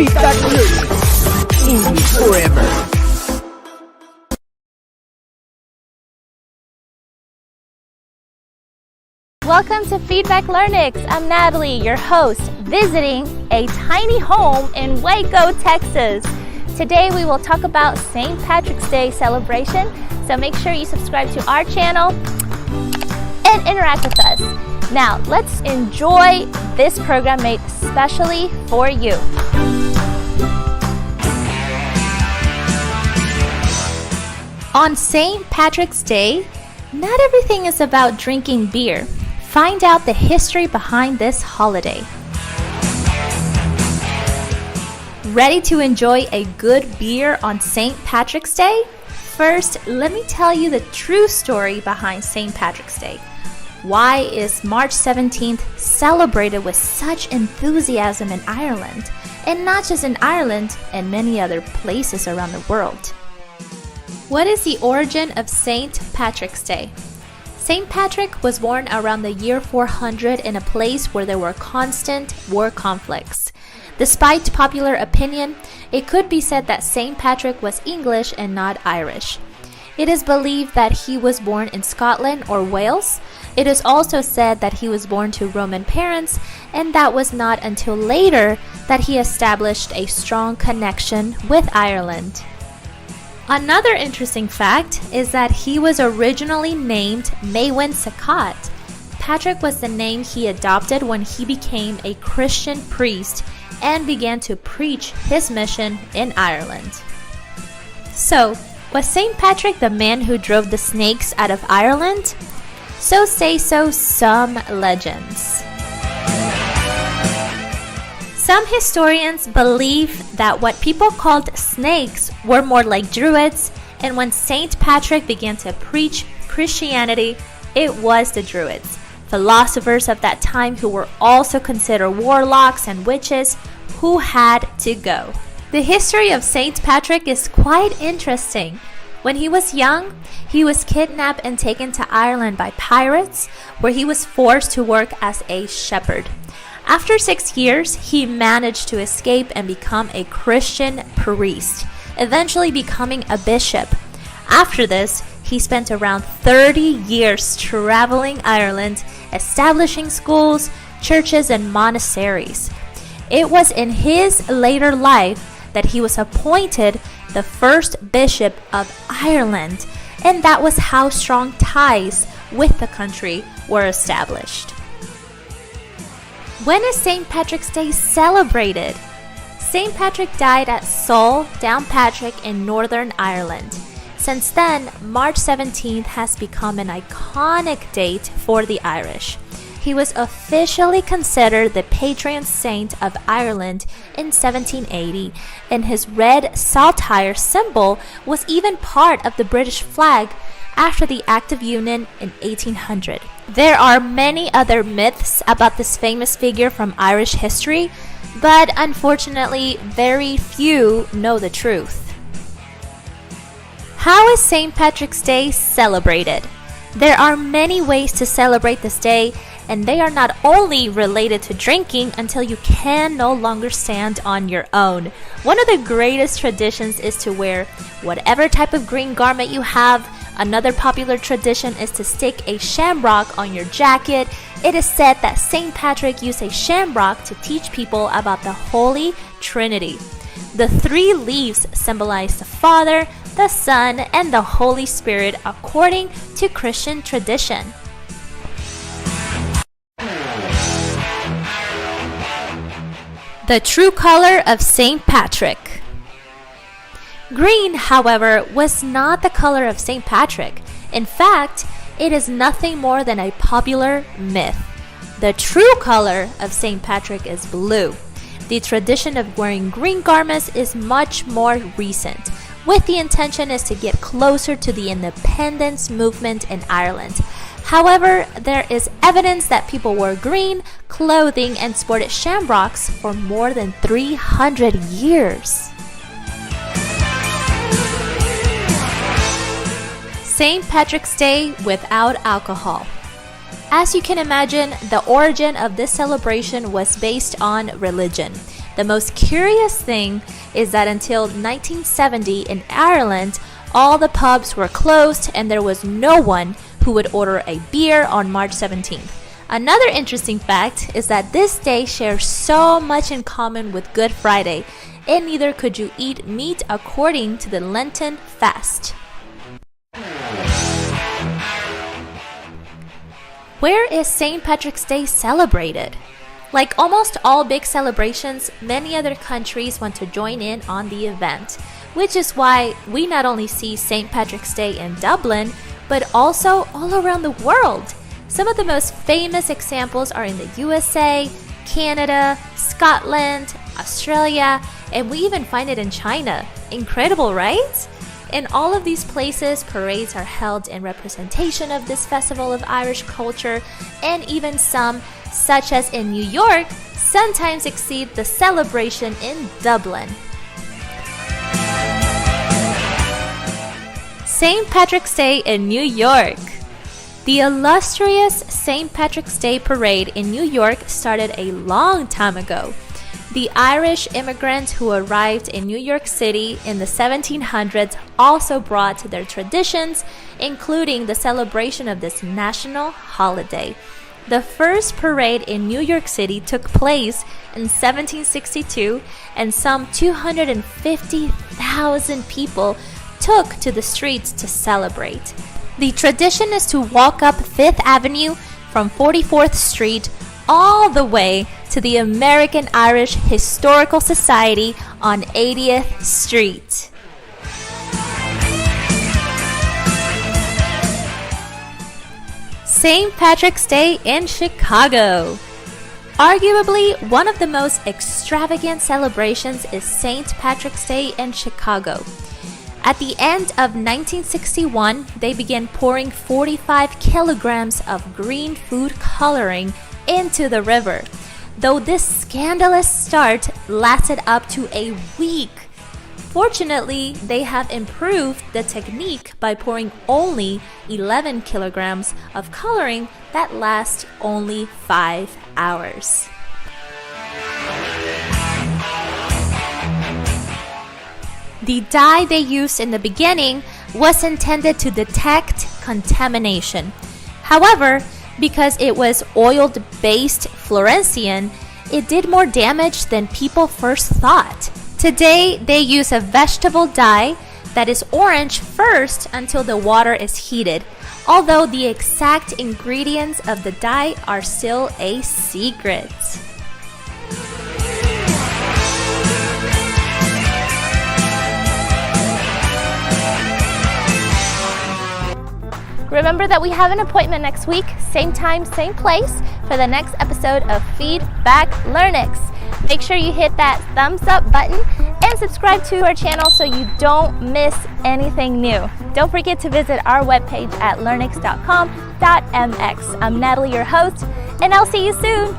Feedback Learnex. English forever. Welcome to Feedback Learnex. I'm Natalie, your host, visiting a tiny home in Waco, Texas. Today we will talk about St. Patrick's Day celebration, so make sure you subscribe to our channel and interact with us. Now, let's enjoy this program made specially for you. On St. Patrick's Day, not everything is about drinking beer. Find out the history behind this holiday. Ready to enjoy a good beer on St. Patrick's Day? First, let me tell you the true story behind St. Patrick's Day. Why is March 17th celebrated with such enthusiasm in Ireland? And not just in Ireland, and many other places around the world. What is the origin of St. Patrick's Day? St. Patrick was born around the year 400 in a place where there were constant war conflicts. Despite popular opinion, it could be said that St. Patrick was English and not Irish. It is believed that he was born in Scotland or Wales. It is also said that he was born to Roman parents, and that was not until later that he established a strong connection with Ireland. Another interesting fact is that he was originally named Maewyn Sacat. Patrick was the name he adopted when he became a Christian priest and began to preach his mission in Ireland. So, was St. Patrick the man who drove the snakes out of Ireland? So say so some legends. Some historians believe that what people called snakes were more like druids, and when St. Patrick began to preach Christianity, it was the druids, philosophers of that time who were also considered warlocks and witches, who had to go. The history of St. Patrick is quite interesting. When he was young, he was kidnapped and taken to Ireland by pirates, where he was forced to work as a shepherd. After 6 years, he managed to escape and become a Christian priest, eventually becoming a bishop. After this, he spent around 30 years traveling Ireland, establishing schools, churches, and monasteries. It was in his later life that he was appointed the first bishop of Ireland, and that was how strong ties with the country were established. When is St. Patrick's Day celebrated? St. Patrick died at Sol, Downpatrick in Northern Ireland. Since then, March 17th has become an iconic date for the Irish. He was officially considered the patron saint of Ireland in 1780, and his red saltire symbol was even part of the British flag after the Act of Union in 1800. There are many other myths about this famous figure from Irish history, but unfortunately, very few know the truth. How is St. Patrick's Day celebrated? There are many ways to celebrate this day, and they are not only related to drinking until you can no longer stand on your own. One of the greatest traditions is to wear whatever type of green garment you have. Another popular tradition is to stick a shamrock on your jacket. It is said that St. Patrick used a shamrock to teach people about the Holy Trinity. The 3 leaves symbolize the Father, the Son, and the Holy Spirit according to Christian tradition. The true color of St. Patrick. Green, however, was not the color of St. Patrick. In fact, it is nothing more than a popular myth. The true color of St. Patrick is blue. The tradition of wearing green garments is much more recent, with the intention is to get closer to the independence movement in Ireland. However, there is evidence that people wore green clothing and sported shamrocks for more than 300 years. St. Patrick's Day without alcohol. As you can imagine, the origin of this celebration was based on religion. The most curious thing is that until 1970 in Ireland, all the pubs were closed and there was no one who would order a beer on March 17th. Another interesting fact is that this day shares so much in common with Good Friday, and neither could you eat meat according to the Lenten fast. Where is St. Patrick's Day celebrated? Like almost all big celebrations, many other countries want to join in on the event, which is why we not only see St. Patrick's Day in Dublin, but also all around the world. Some of the most famous examples are in the USA, Canada, Scotland, Australia, and we even find it in China. Incredible, right? In all of these places, parades are held in representation of this festival of Irish culture, and even some, such as in New York, sometimes exceed the celebration in Dublin. St. Patrick's Day in New York. The illustrious St. Patrick's Day parade in New York started a long time ago. The Irish immigrants who arrived in New York City in the 1700s also brought their traditions, including the celebration of this national holiday. The first parade in New York City took place in 1762, and some 250,000 people took to the streets to celebrate. The tradition is to walk up Fifth Avenue from 44th Street all the way to the American Irish Historical Society on 80th Street. St. Patrick's Day in Chicago. Arguably, one of the most extravagant celebrations is St. Patrick's Day in Chicago. At the end of 1961, they began pouring 45 kilograms of green food coloring into the river. Though this scandalous start lasted up to a week. Fortunately, they have improved the technique by pouring only 11 kilograms of coloring that lasts only 5 hours. The dye they used in the beginning was intended to detect contamination. However, because it was oil-based fluorescein, it did more damage than people first thought. Today, they use a vegetable dye that is orange first until the water is heated, although the exact ingredients of the dye are still a secret. Remember that we have an appointment next week, same time, same place, for the next episode of Feedback Learnex. Make sure you hit that thumbs up button and subscribe to our channel so you don't miss anything new. Don't forget to visit our webpage at learnex.com.mx. I'm Natalie, your host, and I'll see you soon.